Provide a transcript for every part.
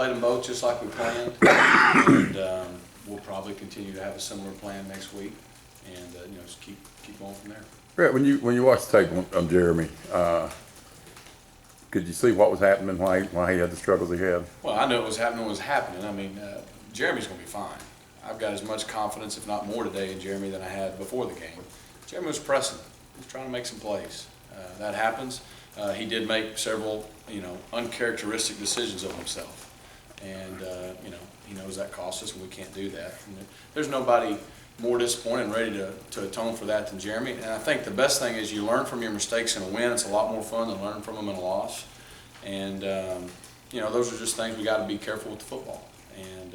played them both just like we planned, and we'll probably continue to have a similar plan next week, and just keep going from there. Rhett, when you watched the tape on Jeremy, could you see what was happening, why he had the struggles he had? Well, I knew it was happening. I mean, Jeremy's going to be fine. I've got as much confidence, if not more, today in Jeremy than I had before the game. Jeremy was pressing. He was trying to make some plays. That happens. He did make several, uncharacteristic decisions of himself, and he knows that costs us, and we can't do that. And there's nobody more disappointed and ready to atone for that than Jeremy. And I think the best thing is you learn from your mistakes in a win. It's a lot more fun than learning from them in a loss. And those are just things we got to be careful with the football. And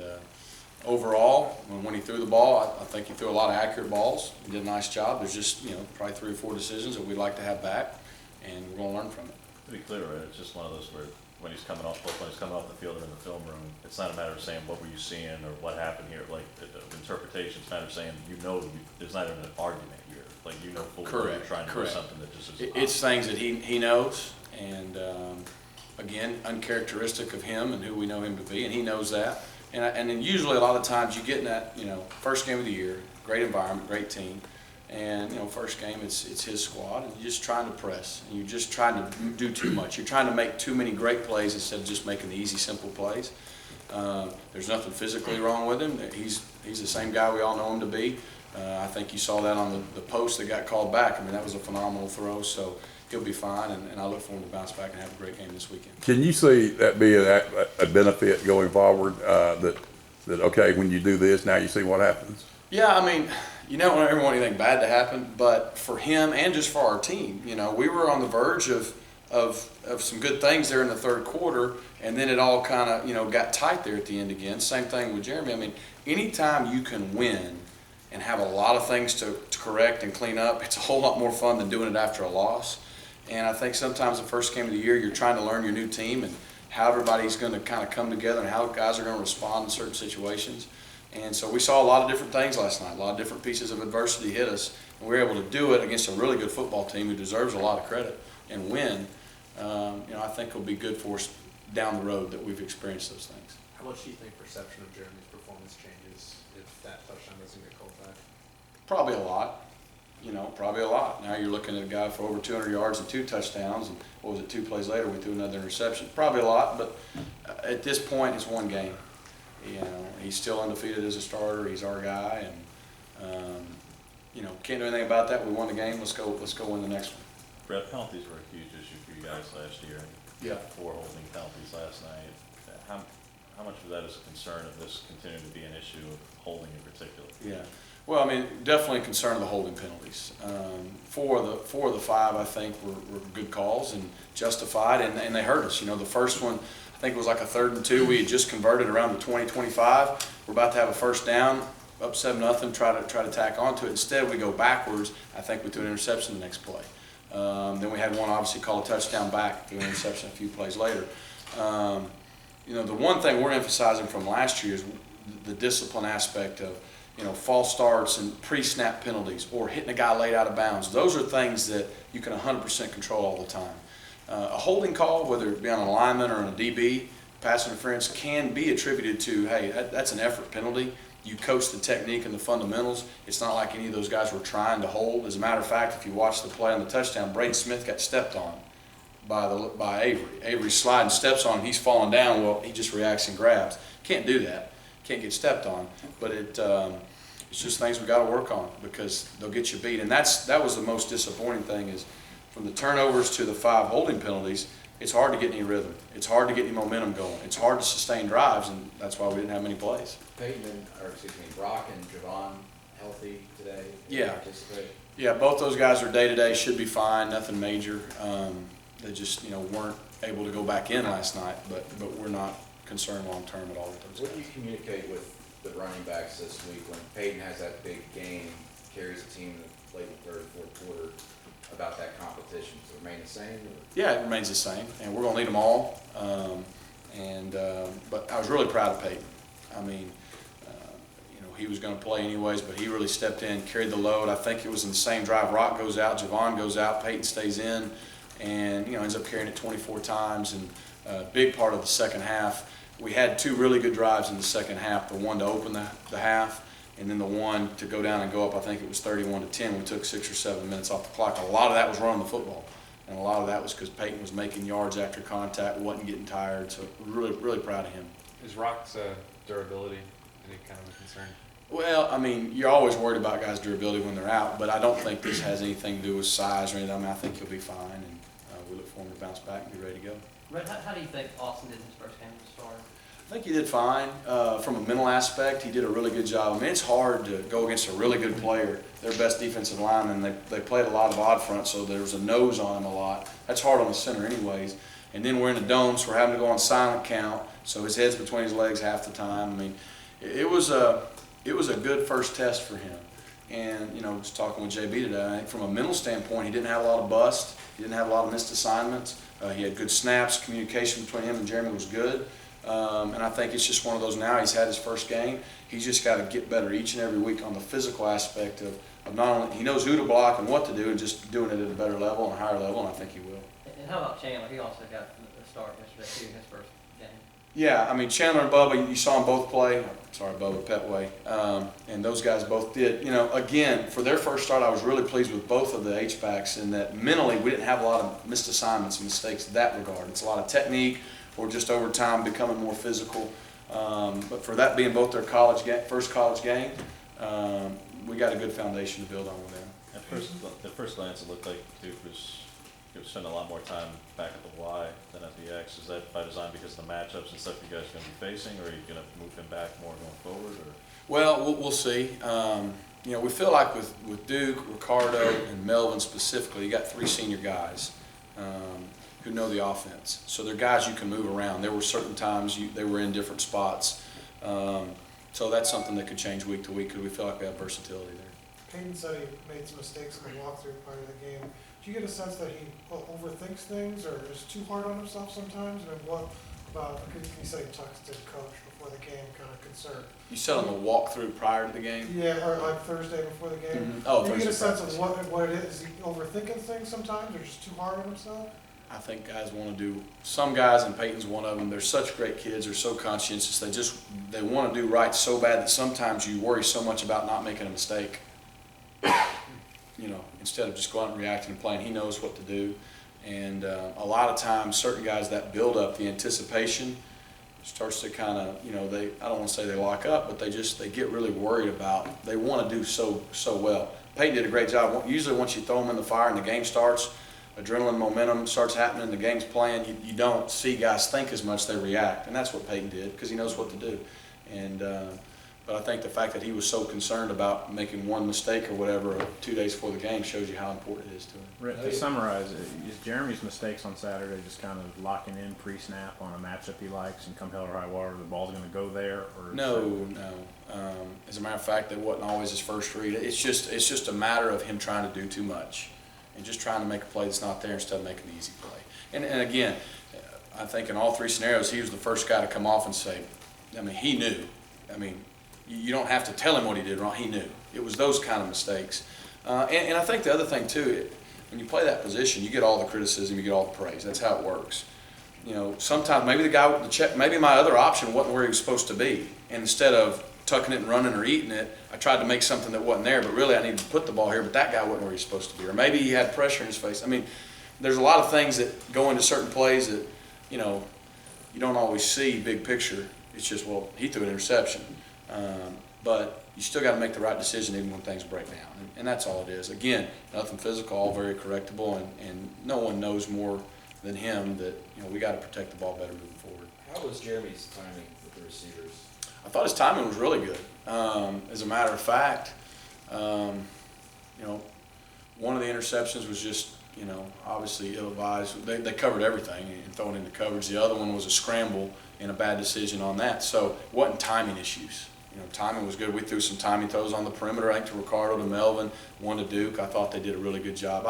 overall, when he threw the ball, I think he threw a lot of accurate balls. He did a nice job. There's just probably 3 or 4 decisions that we'd like to have back, and we're going to learn from it. To be clear, right, it's just one of those where when he's coming off the field or in the film room, it's not a matter of saying what were you seeing or what happened here. Like the interpretation, it's a matter of saying there's not even an argument here. Like fully well you're trying to do something that just is. It's things that he knows, and again, uncharacteristic of him and who we know him to be, and he knows that. And then usually a lot of times you get in that first game of the year, great environment, great team. And first game, it's his squad, and you're just trying to press, and you're just trying to do too much. You're trying to make too many great plays instead of just making the easy, simple plays. There's nothing physically wrong with him. He's the same guy we all know him to be. I think you saw that on the post that got called back. I mean, that was a phenomenal throw, so he'll be fine, and I look for him to bounce back and have a great game this weekend. Can you see that be a benefit going forward? That okay, when you do this, now you see what happens? Yeah, I mean, you don't ever want anything bad to happen, but for him and just for our team, we were on the verge of some good things there in the third quarter, and then it all kind of, got tight there at the end again. Same thing with Jeremy. I mean, anytime you can win and have a lot of things to correct and clean up, it's a whole lot more fun than doing it after a loss. And I think sometimes the first game of the year, you're trying to learn your new team and how everybody's going to kind of come together and how guys are going to respond in certain situations. And so we saw a lot of different things last night, a lot of different pieces of adversity hit us, and we were able to do it against a really good football team who deserves a lot of credit and win. I think it'll be good for us down the road that we've experienced those things. How much do you think perception of Jeremy's performance changes if that touchdown doesn't get called back? Probably a lot. Probably a lot. Now you're looking at a guy for over 200 yards and 2 touchdowns, and 2 plays later we threw another interception. Probably a lot, but at this point it's one game. He's still undefeated as a starter. He's our guy, and can't do anything about that. We won the game. Let's go win the next one. Rhett, penalties were a huge issue for you guys last year. You had 4 holding penalties last night. How much of that is a concern of this continuing to be an issue of holding in particular? Yeah. Well, I mean, definitely concerned of the holding penalties. 4 of the 5, I think, were good calls and justified, and they hurt us. The first one, I think it was like a 3rd and 2. We had just converted around the 20-25. We're about to have a first down, up 7-0, try to tack onto it. Instead, we go backwards. I think we threw an interception the next play. Then we had one obviously call a touchdown back, threw an interception a few plays later. The one thing we're emphasizing from last year is the discipline aspect of false starts and pre-snap penalties or hitting a guy late out of bounds. Those are things that you can 100% control all the time. A holding call, whether it be on a lineman or on a DB, pass interference can be attributed to, hey, that's an effort penalty. You coach the technique and the fundamentals. It's not like any of those guys were trying to hold. As a matter of fact, if you watch the play on the touchdown, Braden Smith got stepped on by Avery. Avery sliding steps on him. He's falling down. Well, he just reacts and grabs. Can't do that. Can't get stepped on. But it's just things we got to work on because they'll get you beat. And that was the most disappointing thing is from the turnovers to the 5 holding penalties, it's hard to get any rhythm. It's hard to get any momentum going. It's hard to sustain drives, and that's why we didn't have many plays. Brock and Javon healthy today? Yeah. Yeah, both those guys are day-to-day, should be fine, nothing major. They just, weren't able to go back in last night, but we're not concerned long-term at all with those guys. What do you communicate with the running backs this week when Peyton has that big game, carries the team in the late 3rd, 4th quarter, about that competition? Does it remain the same? Or? Yeah, it remains the same, and we're going to need them all. But I was really proud of Peyton. I mean, he was going to play anyways, but he really stepped in, carried the load. I think it was in the same drive. Rock goes out, Javon goes out, Peyton stays in, and ends up carrying it 24 times. And a big part of the second half, we had two really good drives in the second half, the one to open the half, and then the one to go down and go up, I think it was 31-10. We took 6 or 7 minutes off the clock. A lot of that was running the football, and a lot of that was because Peyton was making yards after contact, wasn't getting tired, so really, really proud of him. Is Rock's durability any kind of a concern? Well, I mean, you're always worried about guys' durability when they're out, but I don't think this has anything to do with size or anything. I mean, I think he'll be fine, and we look for him to bounce back and be ready to go. Rhett, how do you think Austin did in his first game as a starter? I think he did fine. From a mental aspect, he did a really good job. I mean, it's hard to go against a really good player, their best defensive lineman. They played a lot of odd front, so there was a nose on him a lot. That's hard on the center anyways. And then we're in a dome, so we're having to go on silent count, so his head's between his legs half the time. I mean, it was a good first test for him. And, you know, just talking with JB today, I think from a mental standpoint, he didn't have a lot of bust. He didn't have a lot of missed assignments. He had good snaps. Communication between him and Jeremy was good. And I think it's just one of those now. He's had his first game. He's just got to get better each and every week on the physical aspect of not only, he knows who to block and what to do, and just doing it at a better level and a higher level, and I think he will. And how about Chandler? He also got a start yesterday too in his first game. Yeah, I mean, Chandler and Bubba, you saw them both play. Sorry, Bubba, Petway. And those guys both did. You know, again, for their first start, I was really pleased with both of the H-backs in that mentally we didn't have a lot of missed assignments and mistakes in that regard. It's a lot of technique or just over time becoming more physical. But for that being both their first college game, we got a good foundation to build on with them. At first glance, it looked like Duke was spending a lot more time back at the Y than at the X. Is that by design because of the matchups and stuff you guys are going to be facing, or are you going to move him back more going forward? Or? Well, we'll see. You know, we feel like with Duke, Ricardo, and Melvin specifically, you got 3 senior guys who know the offense. So they're guys you can move around. There were certain times they were in different spots. So that's something that could change week to week because we feel like we have versatility there. Peyton said he made some mistakes in the walkthrough part of the game. Do you get a sense that he overthinks things or is too hard on himself sometimes? And what about, he said he talks to the coach before the game, kind of concerned. You said on the walkthrough prior to the game? Yeah, or like Thursday before the game. Mm-hmm. Oh, do you get a Thursday sense of what it is? Is he overthinking things sometimes or just too hard on himself? I think guys want to do, some guys, and Peyton's one of them, they're such great kids, they're so conscientious, they want to do right so bad that sometimes you worry so much about not making a mistake. You know, instead of just going out and reacting and playing, he knows what to do. And a lot of times, certain guys, that build up, the anticipation starts to kind of, you know, I don't want to say they lock up, but they get really worried about, they want to do so well. Peyton did a great job. Usually once you throw them in the fire and the game starts, adrenaline, momentum starts happening, the game's playing, you don't see guys think as much, they react. And that's what Peyton did because he knows what to do. And but I think the fact that he was so concerned about making one mistake or whatever 2 days before the game shows you how important it is to him. Rhett, to summarize, is Jeremy's mistakes on Saturday just kind of locking in pre-snap on a matchup he likes and come hell or high water, the ball's going to go there? Or No. As a matter of fact, that wasn't always his first read. It's just a matter of him trying to do too much and just trying to make a play that's not there instead of making the easy play. And again, I think in all 3 scenarios, he was the first guy to come off and say, I mean, he knew. I mean, you don't have to tell him what he did wrong. He knew. It was those kind of mistakes. And I think the other thing, too, when you play that position, you get all the criticism, you get all the praise. That's how it works. You know, sometimes maybe the guy with the check, maybe my other option wasn't where he was supposed to be. And instead of tucking it and running or eating it, I tried to make something that wasn't there, but really I needed to put the ball here, but that guy wasn't where he was supposed to be. Or maybe he had pressure in his face. I mean, there's a lot of things that go into certain plays that, you know, you don't always see big picture. It's just, well, he threw an interception. But you still got to make the right decision even when things break down. And that's all it is. Again, nothing physical, all very correctable, and no one knows more than him that, you know, we got to protect the ball better moving forward. How was Jeremy's timing with the receivers? I thought his timing was really good. As a matter of fact, you know, one of the interceptions was just, you know, obviously ill-advised. They covered everything and throwing into coverage. The other one was a scramble and a bad decision on that. So it wasn't timing issues. You know, timing was good. We threw some timing throws on the perimeter, I think, to Ricardo, to Melvin, one to Duke. I thought they did a really good job.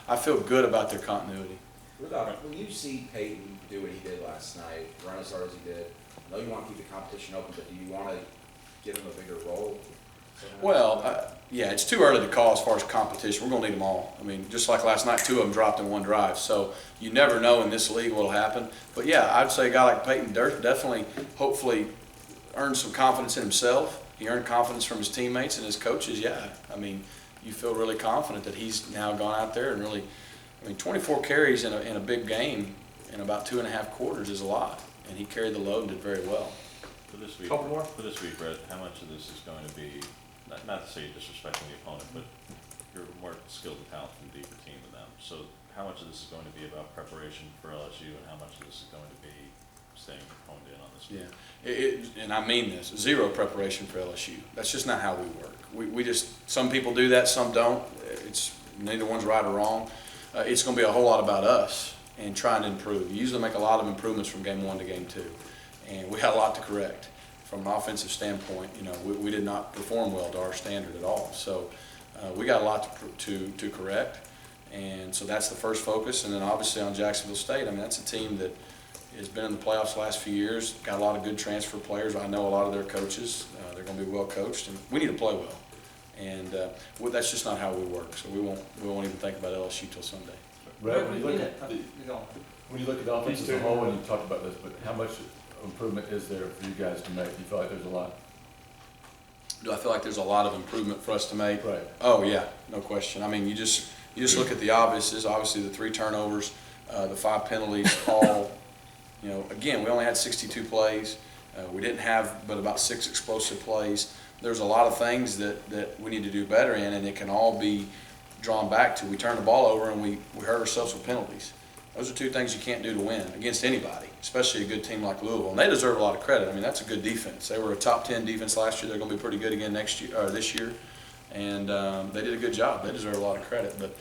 I feel good about their continuity. When you see Peyton do what he did last night, run as hard as he did, I know you want to keep the competition open, but do you want to give him a bigger role? Well, yeah, it's too early to call as far as competition. We're gonna need them all. I mean, just like last night, 2 of them dropped in one drive. So you never know in this league what'll happen. But yeah, I'd say a guy like Peyton definitely, hopefully, earned some confidence in himself. He earned confidence from his teammates and his coaches. Yeah, I mean, you feel really confident that he's now gone out there and really, I mean, 24 carries in a big game in about 2.5 quarters is a lot. And he carried the load and did very well. For this week, Couple more? for this week, Rhett, how much of this is going to be, not to say you're disrespecting the opponent, but you're more skilled and talented and deeper team than them. So how much of this is going to be about preparation for LSU, and how much of this is going to be staying honed in on this week? Yeah, and I mean this, 0 preparation for LSU. That's just not how we work. We just, some people do that, some don't. It's neither one's right or wrong. It's going to be a whole lot about us and trying to improve. You usually make a lot of improvements from game 1 to game 2, and we had a lot to correct. From an offensive standpoint, you know, we did not perform well to our standard at all. So we got a lot to correct, and so that's the first focus. And then obviously on Jacksonville State, I mean, that's a team that has been in the playoffs the last few years, got a lot of good transfer players. I know a lot of their coaches. They're going to be well coached, and we need to play well. And that's just not how we work. So we won't even think about LSU till Sunday. Brad, when you look Yeah, at the, go on. when you look at the offense as a whole, and you talked about this, but how much improvement is there for you guys to make? Do you feel like there's a lot? Do I feel like there's a lot of improvement for us to make? Right. Oh yeah, no question. I mean, you just look at the obvious. Obviously the 3 turnovers, the 5 penalties, all. You know, again, we only had 62 plays. We didn't have but about 6 explosive plays. There's a lot of things that we need to do better in, and it can all be drawn back to we turned the ball over and we hurt ourselves with penalties. Those are 2 things you can't do to win against anybody, especially a good team like Louisville. And they deserve a lot of credit. I mean, that's a good defense. They were a top 10 defense last year. They're going to be pretty good again this year. And they did a good job. They deserve a lot of credit. But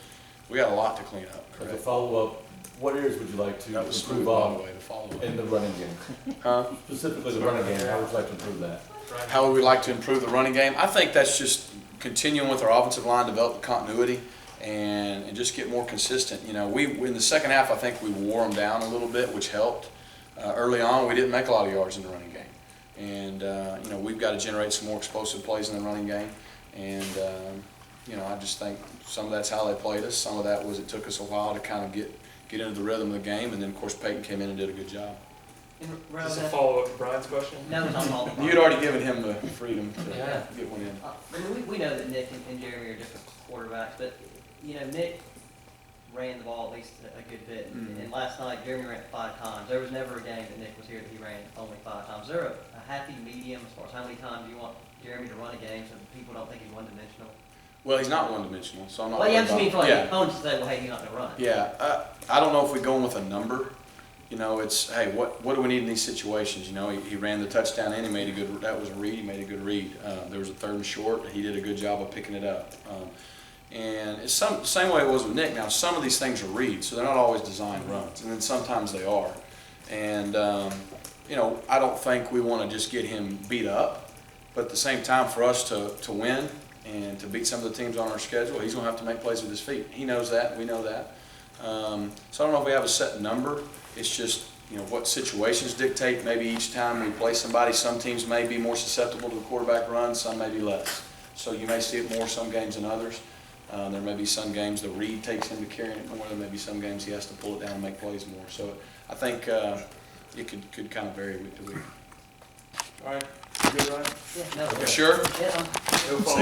we got a lot to clean up. As a follow-up, what areas would you like to That was improve smooth, by the on way, to follow up. in the running game? Huh? Specifically the running game, how would you like to improve that? How would we like to improve the running game? I think that's just continuing with our offensive line, develop the continuity, and just get more consistent. You know, we in the second half, I think we wore them down a little bit, which helped. Early on, we didn't make a lot of yards in the running game, and you know, we've got to generate some more explosive plays in the running game. And you know, I just think some of that's how they played us. Some of that was it took us a while to kind of get into the rhythm of the game, and then of course Peyton came in and did a good job. Just a follow-up to Brian's question? No, it's on all the. You'd already given him the freedom to Yeah. get one in. I mean, we know that Nick and Jeremy are different quarterbacks, but, you know, Nick ran the ball at least a good bit. Mhm. And last night, Jeremy ran it 5 times. There was never a game that Nick was here that he ran only 5 times. Is there a happy medium as far as how many times you want Jeremy to run a game so that people don't think he's one-dimensional? Well, he's not one-dimensional, so I'm not. Well, yeah, I'm just worried mean for like about- the opponents to say, well, hey, he's not gonna run. Yeah, I don't know if we're going with a number. You know, it's, hey, what do we need in these situations? You know, he ran the touchdown in, he made a good, that was a read, he made a good read. There was a 3rd and short, he did a good job of picking it up. And it's same way it was with Nick. Now, some of these things are reads, so they're not always designed runs, and then sometimes they are. And, you know, I don't think we want to just get him beat up, but at the same time, for us to win and to beat some of the teams on our schedule, he's going to have to make plays with his feet. He knows that, we know that. So I don't know if we have a set number. It's just, you know, what situations dictate. Maybe each time we play somebody, some teams may be more susceptible to the quarterback run, some may be less. So you may see it more some games than others. There may be some games the read takes him to carrying it more. There may be some games he has to pull it down and make plays more. So I think it could kind of vary week to week. All right, you good, Ryan? Yeah, no. You sure? Yeah, No follow